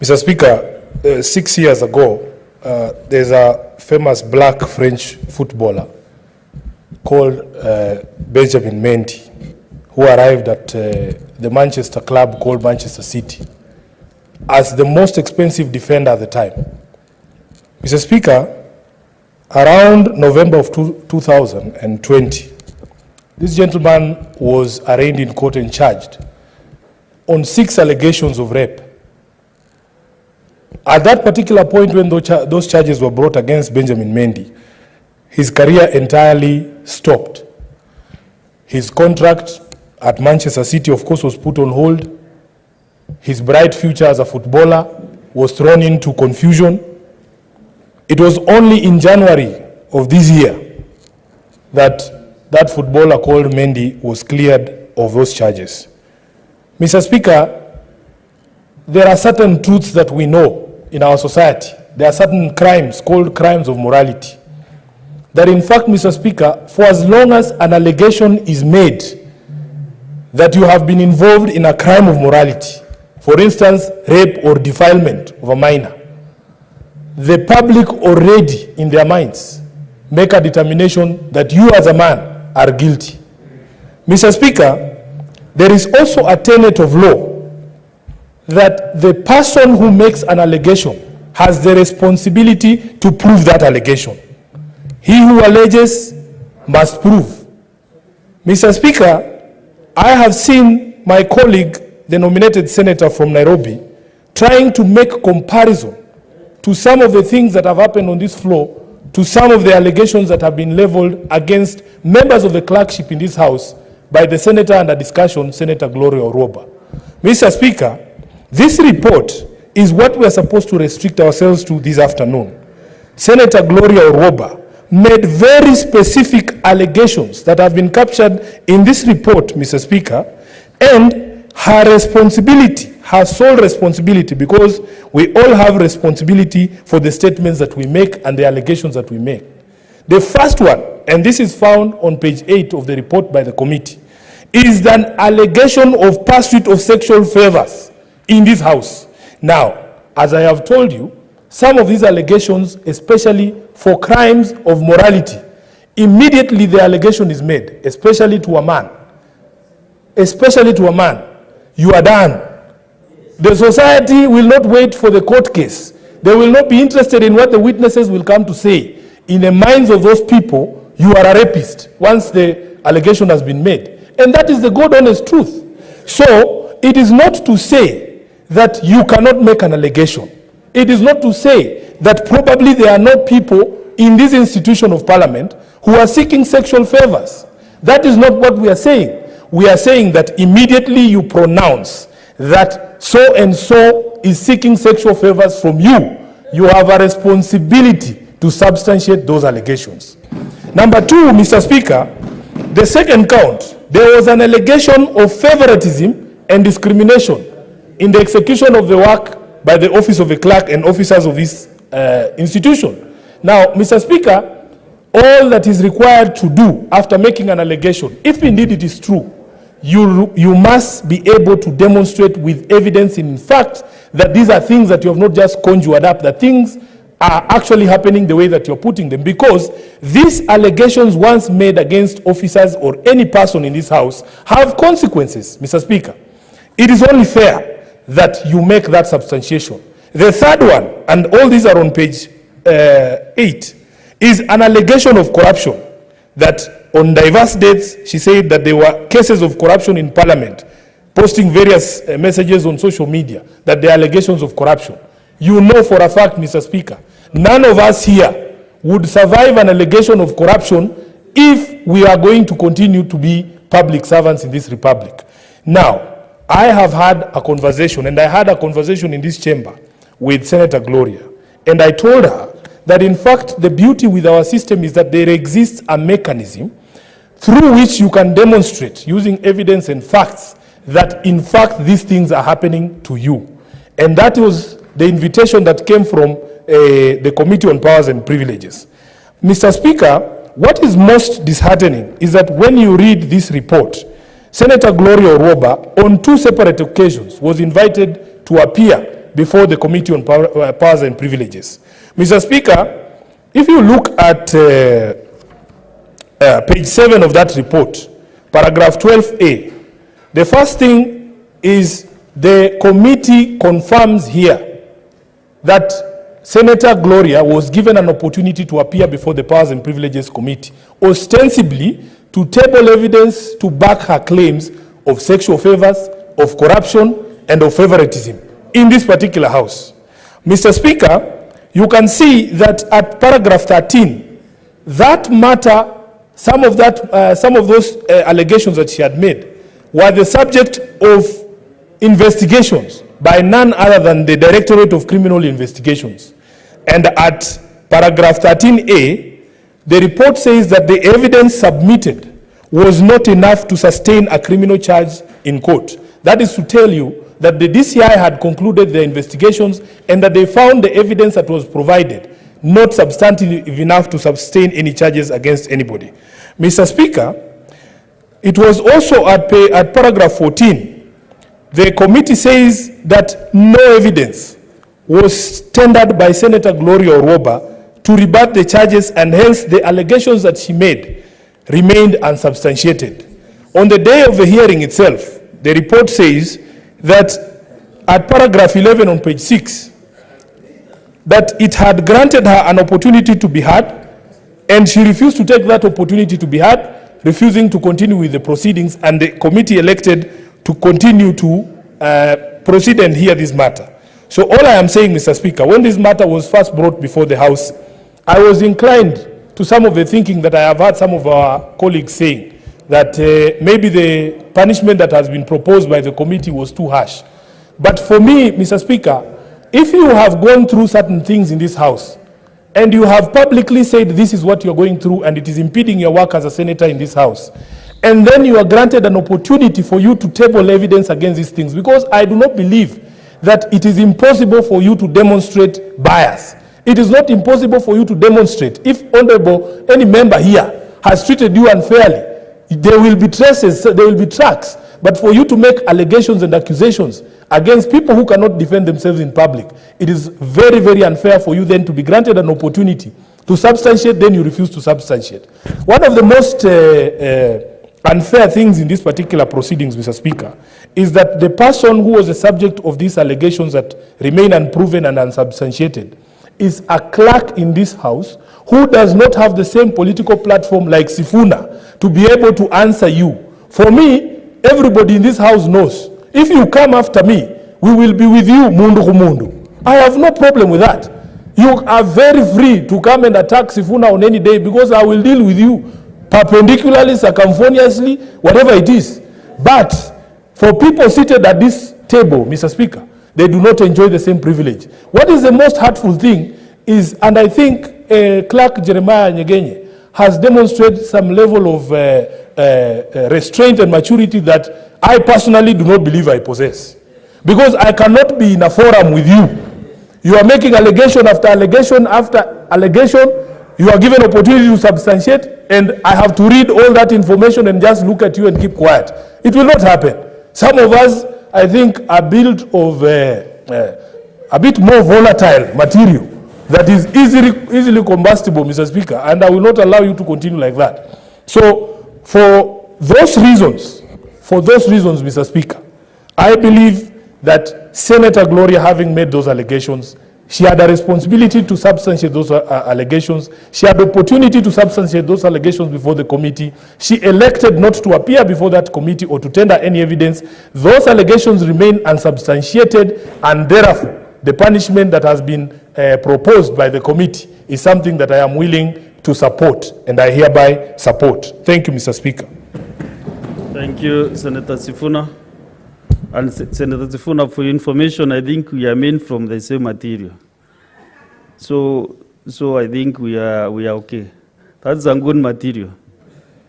Mr. Speaker, 6 years ago, there's a famous black French footballer called Benjamin Mendy, who arrived at the Manchester club called Manchester City as the most expensive defender at the time. Mr. Speaker, around November of 2020, this gentleman was arraigned in court and charged on 6 allegations of rape. At that particular point when those charges were brought against Benjamin Mendy, his career entirely stopped. His contract at Manchester City, of course, was put on hold. His bright future as a footballer was thrown into confusion. It was only in January of this year that footballer called Mendy was cleared of those charges. Mr. Speaker, there are certain truths that we know in our society. There are certain crimes called crimes of morality. That in fact, Mr. Speaker, for as long as an allegation is made that you have been involved in a crime of morality, for instance, rape or defilement of a minor, the public already in their minds make a determination that you as a man are guilty. Mr. Speaker, there is also a tenet of law that the person who makes an allegation has the responsibility to prove that allegation. He who alleges must prove. Mr. Speaker, I have seen my colleague, the nominated senator from Nairobi, trying to make comparison to some of the things that have happened on this floor, to some of the allegations that have been leveled against members of the clerkship in this house by the senator under discussion, Senator Gloria Orwoba. Mr. Speaker, this report is what we are supposed to restrict ourselves to this afternoon. Senator Gloria Orwoba made very specific allegations that have been captured in this report, Mr. Speaker, and her responsibility, her sole responsibility, because we all have responsibility for the statements that we make and the allegations that we make. The first one, and this is found on page 8 of the report by the committee, is an allegation of pursuit of sexual favors in this house. Now, as I have told you, some of these allegations, especially for crimes of morality, immediately the allegation is made, especially to a man, you are done. The society will not wait for the court case. They will not be interested in what the witnesses will come to say. In the minds of those people, you are a rapist once the allegation has been made. And that is the God honest truth. So, it is not to say that you cannot make an allegation. It is not to say that probably there are not people in this institution of parliament who are seeking sexual favors. That is not what we are saying. We are saying that immediately you pronounce that so and so is seeking sexual favors from you, you have a responsibility to substantiate those allegations. Number 2, Mr. Speaker, the second count, there was an allegation of favoritism and discrimination in the execution of the work by the office of the clerk and officers of this institution. Now, Mr. Speaker, all that is required to do after making an allegation, if indeed it is true, you must be able to demonstrate with evidence in fact that these are things that you have not just conjured up, that things are actually happening the way that you're putting them. Because these allegations once made against officers or any person in this house have consequences, Mr. Speaker. It is only fair that you make that substantiation. The third one, and all these are on page 8, is an allegation of corruption. That on diverse dates, she said that there were cases of corruption in parliament, posting various messages on social media, that there are allegations of corruption. You know for a fact, Mr. Speaker, none of us here would survive an allegation of corruption if we are going to continue to be public servants in this republic. Now, I have had a conversation, and I had a conversation in this chamber with Senator Gloria, and I told her that in fact the beauty with our system is that there exists a mechanism through which you can demonstrate using evidence and facts that in fact these things are happening to you. And that was the invitation that came from the Committee on Powers and Privileges. Mr. Speaker, what is most disheartening is that when you read this report, Senator Gloria Orwoba, on 2 separate occasions, was invited to appear before the Committee on Powers and Privileges. Mr. Speaker, if you look at page 7 of that report, paragraph 12A, the first thing is the committee confirms here that Senator Gloria was given an opportunity to appear before the Powers and Privileges Committee, ostensibly to table evidence to back her claims of sexual favors, of corruption, and of favoritism in this particular house. Mr. Speaker, you can see that at paragraph 13, that matter, some of those allegations that she had made were the subject of investigations by none other than the Directorate of Criminal Investigations. And at paragraph 13A, the report says that the evidence submitted was not enough to sustain a criminal charge in court. That is to tell you that the DCI had concluded their investigations and that they found the evidence that was provided not substantive enough to sustain any charges against anybody. Mr. Speaker, it was also at paragraph 14, the committee says that no evidence was tendered by Senator Gloria Orwoba to rebut the charges, and hence the allegations that she made remained unsubstantiated. On the day of the hearing itself, the report says that at paragraph 11 on page 6, that it had granted her an opportunity to be heard, and she refused to take that opportunity to be heard, refusing to continue with the proceedings, and the committee elected to continue to proceed and hear this matter. So all I am saying, Mr. Speaker, when this matter was first brought before the House, I was inclined to some of the thinking that I have heard some of our colleagues saying, that maybe the punishment that has been proposed by the committee was too harsh. But for me, Mr. Speaker, if you have gone through certain things in this House, and you have publicly said this is what you're going through and it is impeding your work as a senator in this House, and then you are granted an opportunity for you to table evidence against these things, because I do not believe that it is impossible for you to demonstrate bias. It is not impossible for you to demonstrate. If honorable any member here has treated you unfairly, there will be traces, there will be tracks. But for you to make allegations and accusations against people who cannot defend themselves in public, it is very, very unfair for you then to be granted an opportunity to substantiate, then you refuse to substantiate. One of the most unfair things in these particular proceedings, Mr. Speaker, is that the person who was the subject of these allegations that remain unproven and unsubstantiated is a clerk in this House who does not have the same political platform like Sufuna to be able to answer you. For me, everybody in this House knows, if you come after me, we will be with you, mundu kumundu. I have no problem with that. You are very free to come and attack Sufuna on any day, because I will deal with you perpendicularly, circumferentially, whatever it is. But for people seated at this table, Mr. Speaker, they do not enjoy the same privilege. What is the most hurtful thing is, and I think Clerk Jeremiah Nyegenye has demonstrated some level of restraint and maturity that I personally do not believe I possess. Because I cannot be in a forum with you. You are making allegation after allegation after allegation. You are given opportunity to substantiate, and I have to read all that information and just look at you and keep quiet. It will not happen. Some of us, I think, are built of a bit more volatile material that is easily combustible, Mr. Speaker, and I will not allow you to continue like that. So, for those reasons, Mr. Speaker, I believe that Senator Gloria, having made those allegations, she had a responsibility to substantiate those allegations. She had the opportunity to substantiate those allegations before the committee. She elected not to appear before that committee or to tender any evidence. Those allegations remain unsubstantiated, and therefore, the punishment that has been proposed by the committee is something that I am willing to support, and I hereby support. Thank you, Mr. Speaker. Thank you, Senator Sufuna. And Senator Sufuna, for your information, I think we are made from the same material. So I think we are okay. That's a good material.